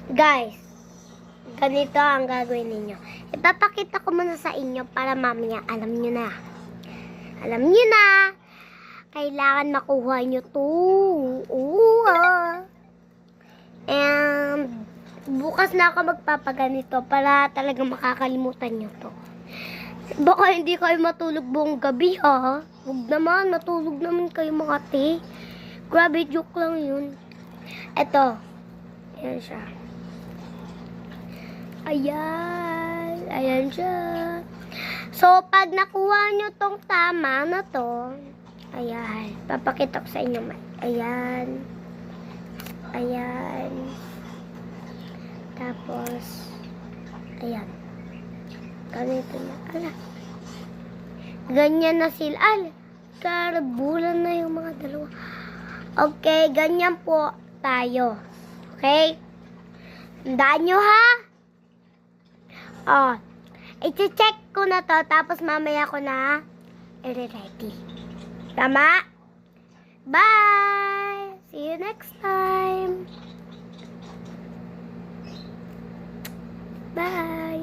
Guys, ganito ang gagawin ninyo. Ipapakita ko muna sa inyo para mamaya alam nyo na. Alam nyo na. Kailangan makuha nyo to. And bukas na ako magpapaganito para talagang makakalimutan nyo to. Baka hindi kayo matulog buong gabi, ha? Huwag naman, matulog naman kayo mga te. Grabe, joke lang yun. Eto. Ayan siya. Ayan. Ayan siya. So, pag nakuha nyo tong tama na to, ayan. Papakita ko sa inyo. Ayan. Ayan. Tapos, ayan. Ganito na. Ala. Ganyan na sila. Ala. Karabulan na yung mga dalawa. Okay, ganyan po tayo. Okay? Tandaan nyo, ha? Oh. I-check ko na to, tapos mamaya ko na i-ready. Tama? Bye! See you next time!